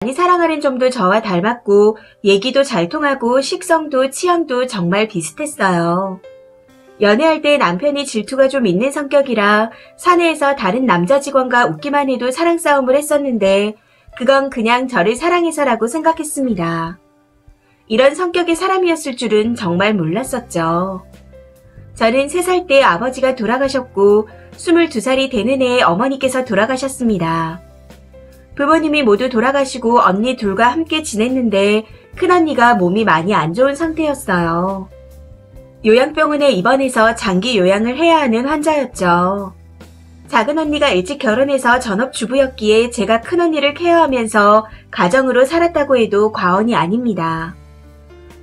많이 사랑하는 점도 저와 닮았고 얘기도 잘 통하고 식성도 취향도 정말 비슷했어요. 연애할 때 남편이 질투가 좀 있는 성격이라 사내에서 다른 남자 직원과 웃기만 해도 사랑 싸움을 했었는데 그건 그냥 저를 사랑해서라고 생각했습니다. 이런 성격의 사람이었을 줄은 정말 몰랐었죠. 저는 3살 때 아버지가 돌아가셨고 22살이 되는 해에 어머니께서 돌아가셨습니다. 부모님이 모두 돌아가시고 언니 둘과 함께 지냈는데 큰언니가 몸이 많이 안 좋은 상태였어요. 요양병원에 입원해서 장기 요양을 해야 하는 환자였죠. 작은 언니가 일찍 결혼해서 전업주부였기에 제가 큰언니를 케어하면서 가정으로 살았다고 해도 과언이 아닙니다.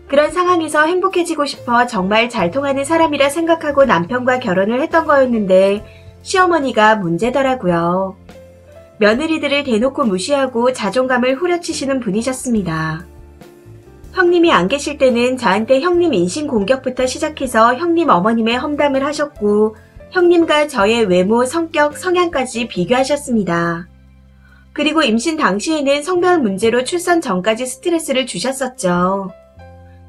그런 상황에서 행복해지고 싶어 정말 잘 통하는 사람이라 생각하고 남편과 결혼을 했던 거였는데 시어머니가 문제더라고요. 며느리들을 대놓고 무시하고 자존감을 후려치시는 분이셨습니다. 형님이 안 계실 때는 저한테 형님 인신공격부터 시작해서 형님 어머님의 험담을 하셨고 형님과 저의 외모, 성격, 성향까지 비교하셨습니다. 그리고 임신 당시에는 성별 문제로 출산 전까지 스트레스를 주셨었죠.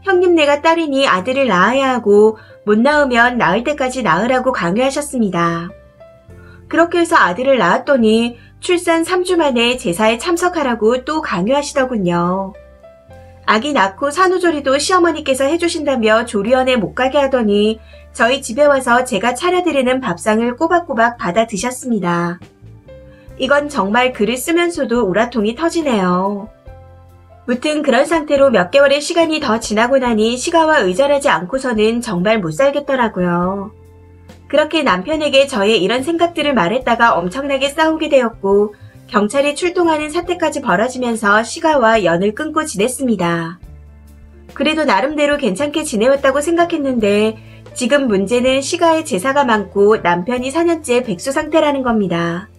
형님네가 딸이니 아들을 낳아야 하고 못 낳으면 낳을 때까지 낳으라고 강요하셨습니다. 그렇게 해서 아들을 낳았더니 출산 3주 만에 제사에 참석하라고 또 강요하시더군요. 아기 낳고 산후조리도 시어머니께서 해주신다며 조리원에 못 가게 하더니 저희 집에 와서 제가 차려드리는 밥상을 꼬박꼬박 받아 드셨습니다. 이건 정말 글을 쓰면서도 우라통이 터지네요. 무튼 그런 상태로 몇 개월의 시간이 더 지나고 나니 시가와 의절하지 않고서는 정말 못 살겠더라고요. 그렇게 남편에게 저의 이런 생각들을 말했다가 엄청나게 싸우게 되었고 경찰이 출동하는 사태까지 벌어지면서 시가와 연을 끊고 지냈습니다. 그래도 나름대로 괜찮게 지내왔다고 생각했는데 지금 문제는 시가의 제사가 많고 남편이 4년째 백수 상태라는 겁니다.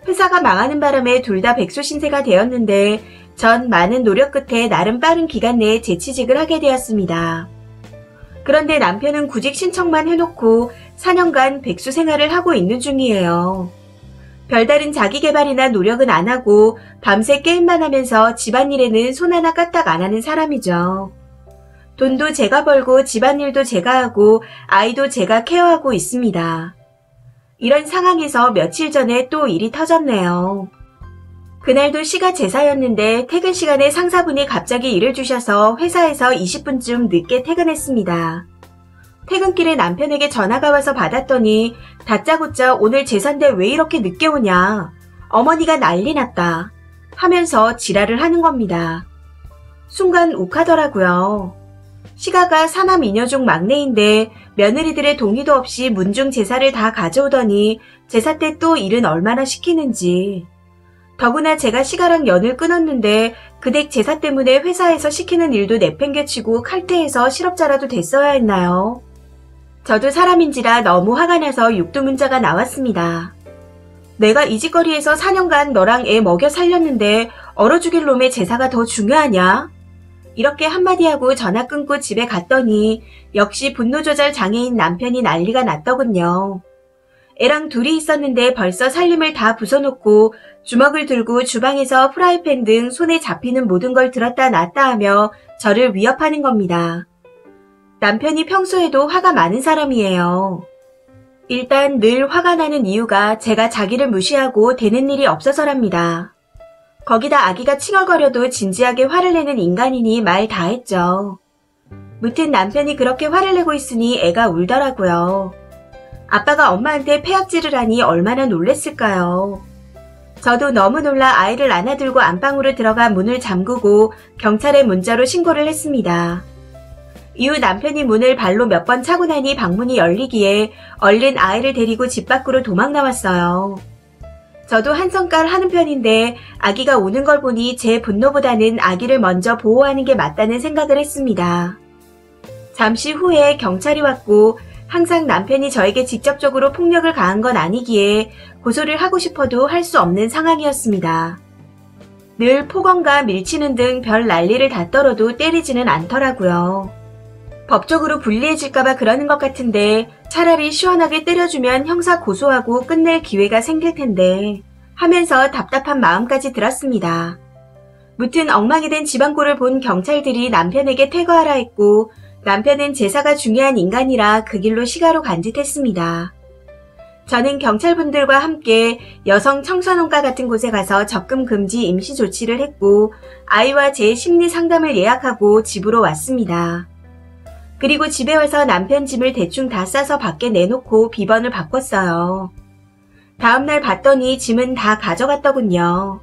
회사가 망하는 바람에 둘 다 백수 신세가 되었는데 전 많은 노력 끝에 나름 빠른 기간 내에 재취직을 하게 되었습니다. 그런데 남편은 구직 신청만 해놓고 4년간 백수 생활을 하고 있는 중이에요. 별다른 자기개발이나 노력은 안 하고 밤새 게임만 하면서 집안일에는 손 하나 까딱 안 하는 사람이죠. 돈도 제가 벌고 집안일도 제가 하고 아이도 제가 케어하고 있습니다. 이런 상황에서 며칠 전에 또 일이 터졌네요. 그날도 시가 제사였는데 퇴근 시간에 상사분이 갑자기 일을 주셔서 회사에서 20분쯤 늦게 퇴근했습니다. 퇴근길에 남편에게 전화가 와서 받았더니 다짜고짜 오늘 제사인데 왜 이렇게 늦게 오냐, 어머니가 난리 났다 하면서 지랄을 하는 겁니다. 순간 욱하더라고요. 시가가 사남 이녀 중 막내인데 며느리들의 동의도 없이 문중 제사를 다 가져오더니 제사 때 또 일은 얼마나 시키는지. 더구나 제가 시가랑 연을 끊었는데 그댁 제사 때문에 회사에서 시키는 일도 내팽개치고 칼퇴해서 실업자라도 됐어야 했나요? 저도 사람인지라 너무 화가 나서 육두문자가 나왔습니다. 내가 이 짓거리에서 4년간 너랑 애 먹여 살렸는데 얼어 죽일 놈의 제사가 더 중요하냐? 이렇게 한마디 하고 전화 끊고 집에 갔더니 역시 분노조절 장애인 남편이 난리가 났더군요. 애랑 둘이 있었는데 벌써 살림을 다 부숴놓고 주먹을 들고 주방에서 프라이팬 등 손에 잡히는 모든 걸 들었다 놨다 하며 저를 위협하는 겁니다. 남편이 평소에도 화가 많은 사람이에요. 일단 늘 화가 나는 이유가 제가 자기를 무시하고 되는 일이 없어서랍니다. 거기다 아기가 칭얼거려도 진지하게 화를 내는 인간이니 말 다 했죠. 무튼 남편이 그렇게 화를 내고 있으니 애가 울더라고요. 아빠가 엄마한테 폐악질을 하니 얼마나 놀랬을까요? 저도 너무 놀라 아이를 안아들고 안방으로 들어가 문을 잠그고 경찰에 문자로 신고를 했습니다. 이후 남편이 문을 발로 몇 번 차고 나니 방문이 열리기에 얼른 아이를 데리고 집 밖으로 도망 나왔어요. 저도 한성깔 하는 편인데 아기가 우는 걸 보니 제 분노보다는 아기를 먼저 보호하는 게 맞다는 생각을 했습니다. 잠시 후에 경찰이 왔고 항상 남편이 저에게 직접적으로 폭력을 가한 건 아니기에 고소를 하고 싶어도 할 수 없는 상황이었습니다. 늘 폭언과 밀치는 등 별 난리를 다 떨어도 때리지는 않더라고요. 법적으로 불리해질까봐 그러는 것 같은데 차라리 시원하게 때려주면 형사 고소하고 끝낼 기회가 생길 텐데 하면서 답답한 마음까지 들었습니다. 무튼 엉망이 된 집안꼴을 본 경찰들이 남편에게 퇴거하라 했고 남편은 제사가 중요한 인간이라 그 길로 시가로 간 듯 했습니다. 저는 경찰분들과 함께 여성 청소년과 같은 곳에 가서 접근 금지 임시 조치를 했고 아이와 제 심리 상담을 예약하고 집으로 왔습니다. 그리고 집에 와서 남편 짐을 대충 다 싸서 밖에 내놓고 비번을 바꿨어요. 다음날 봤더니 짐은 다 가져갔더군요.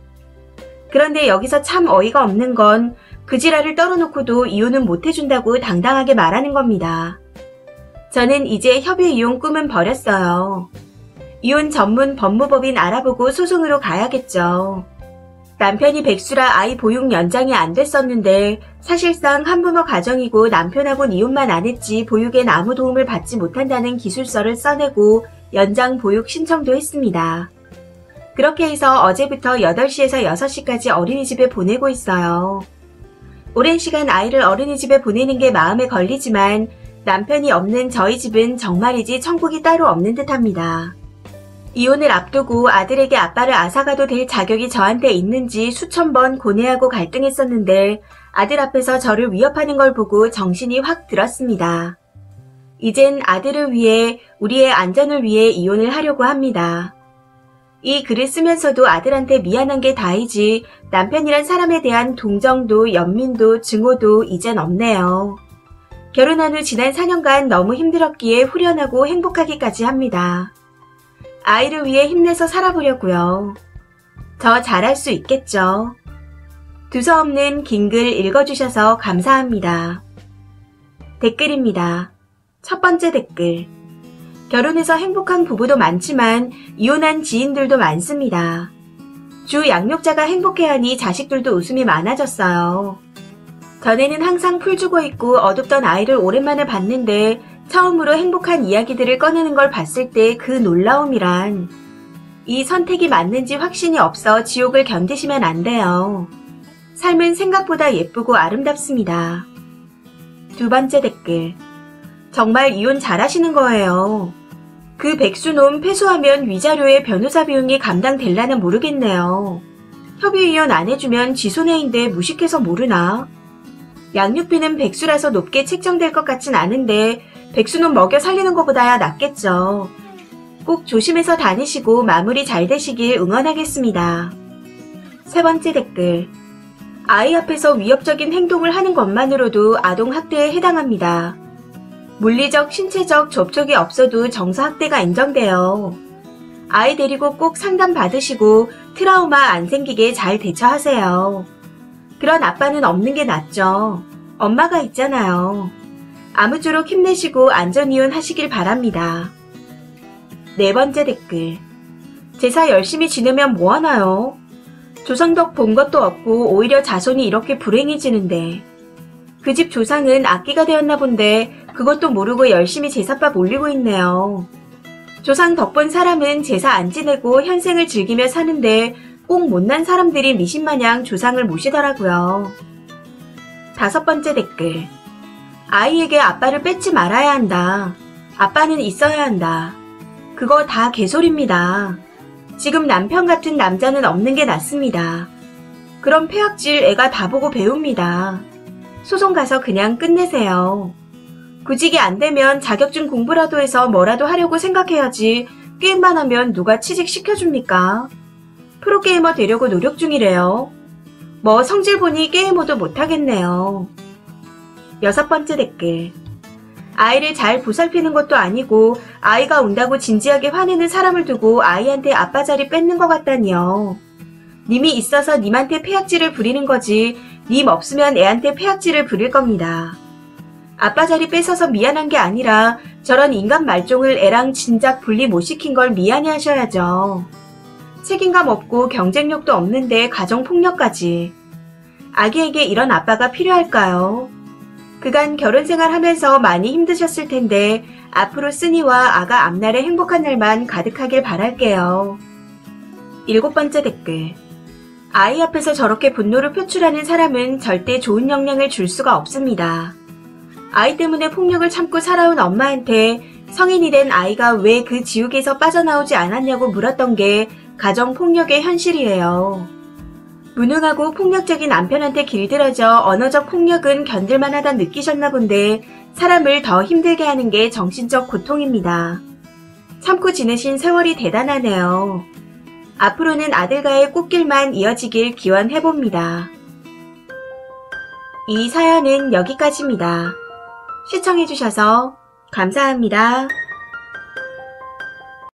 그런데 여기서 참 어이가 없는 건 그 지랄을 떨어놓고도 이혼은 못해준다고 당당하게 말하는 겁니다. 저는 이제 협의 이혼 꿈은 버렸어요. 이혼 전문 법무법인 알아보고 소송으로 가야겠죠. 남편이 백수라 아이 보육 연장이 안 됐었는데 사실상 한부모 가정이고 남편하고는 이혼만 안 했지 보육엔 아무 도움을 받지 못한다는 기술서를 써내고 연장 보육 신청도 했습니다. 그렇게 해서 어제부터 8시에서 6시까지 어린이집에 보내고 있어요. 오랜 시간 아이를 어린이집에 보내는 게 마음에 걸리지만 남편이 없는 저희 집은 정말이지 천국이 따로 없는 듯합니다. 이혼을 앞두고 아들에게 아빠를 앗아가도 될 자격이 저한테 있는지 수천 번 고뇌하고 갈등했었는데 아들 앞에서 저를 위협하는 걸 보고 정신이 확 들었습니다. 이젠 아들을 위해 우리의 안전을 위해 이혼을 하려고 합니다. 이 글을 쓰면서도 아들한테 미안한 게 다이지 남편이란 사람에 대한 동정도 연민도 증오도 이젠 없네요. 결혼한 후 지난 4년간 너무 힘들었기에 후련하고 행복하기까지 합니다. 아이를 위해 힘내서 살아보려고요. 저 잘할 수 있겠죠. 두서없는 긴 글 읽어주셔서 감사합니다. 댓글입니다. 첫 번째 댓글. 결혼해서 행복한 부부도 많지만 이혼한 지인들도 많습니다. 주 양육자가 행복해하니 자식들도 웃음이 많아졌어요. 전에는 항상 풀 주고 있고 어둡던 아이를 오랜만에 봤는데 처음으로 행복한 이야기들을 꺼내는 걸 봤을 때 그 놀라움이란 이 선택이 맞는지 확신이 없어 지옥을 견디시면 안 돼요. 삶은 생각보다 예쁘고 아름답습니다. 두 번째 댓글. 정말 이혼 잘하시는 거예요. 그 백수놈 패소하면 위자료에 변호사 비용이 감당될라나 모르겠네요. 협의이혼 안 해주면 지 손해인데 무식해서 모르나? 양육비는 백수라서 높게 책정될 것 같진 않은데 백수놈 먹여 살리는 것보다야 낫겠죠. 꼭 조심해서 다니시고 마무리 잘 되시길 응원하겠습니다. 세 번째 댓글. 아이 앞에서 위협적인 행동을 하는 것만으로도 아동학대에 해당합니다. 물리적, 신체적 접촉이 없어도 정서학대가 인정돼요. 아이 데리고 꼭 상담 받으시고 트라우마 안 생기게 잘 대처하세요. 그런 아빠는 없는 게 낫죠. 엄마가 있잖아요. 아무쪼록 힘내시고 안전이혼 하시길 바랍니다. 네 번째 댓글. 제사 열심히 지내면 뭐하나요? 조상덕 본 것도 없고 오히려 자손이 이렇게 불행해지는데 그 집 조상은 악기가 되었나 본데 그것도 모르고 열심히 제사밥 올리고 있네요. 조상 덕본 사람은 제사 안 지내고 현생을 즐기며 사는데 꼭 못난 사람들이 미신마냥 조상을 모시더라고요. 다섯 번째 댓글. 아이에게 아빠를 뺏지 말아야 한다. 아빠는 있어야 한다. 그거 다 개소리입니다. 지금 남편 같은 남자는 없는 게 낫습니다. 그럼 폐악질 애가 다 보고 배웁니다. 소송 가서 그냥 끝내세요. 구직이 안 되면 자격증 공부라도 해서 뭐라도 하려고 생각해야지 게임만 하면 누가 취직시켜줍니까? 프로게이머 되려고 노력 중이래요. 뭐 성질 보니 게이머도 못하겠네요. 여섯 번째 댓글. 아이를 잘 보살피는 것도 아니고 아이가 운다고 진지하게 화내는 사람을 두고 아이한테 아빠 자리 뺏는 것 같다니요. 님이 있어서 님한테 폐악질을 부리는 거지 님 없으면 애한테 폐악질을 부릴 겁니다. 아빠 자리 뺏어서 미안한 게 아니라 저런 인간 말종을 애랑 진작 분리 못 시킨 걸 미안해 하셔야죠. 책임감 없고 경쟁력도 없는데 가정폭력까지. 아기에게 이런 아빠가 필요할까요? 그간 결혼생활 하면서 많이 힘드셨을 텐데 앞으로 쓰니와 아가 앞날에 행복한 날만 가득하길 바랄게요. 일곱 번째 댓글. 아이 앞에서 저렇게 분노를 표출하는 사람은 절대 좋은 영향을 줄 수가 없습니다. 아이 때문에 폭력을 참고 살아온 엄마한테 성인이 된 아이가 왜 그 지옥에서 빠져나오지 않았냐고 물었던 게 가정폭력의 현실이에요. 무능하고 폭력적인 남편한테 길들여져 언어적 폭력은 견딜만하다 느끼셨나 본데 사람을 더 힘들게 하는 게 정신적 고통입니다. 참고 지내신 세월이 대단하네요. 앞으로는 아들과의 꽃길만 이어지길 기원해봅니다. 이 사연은 여기까지입니다. 시청해주셔서 감사합니다.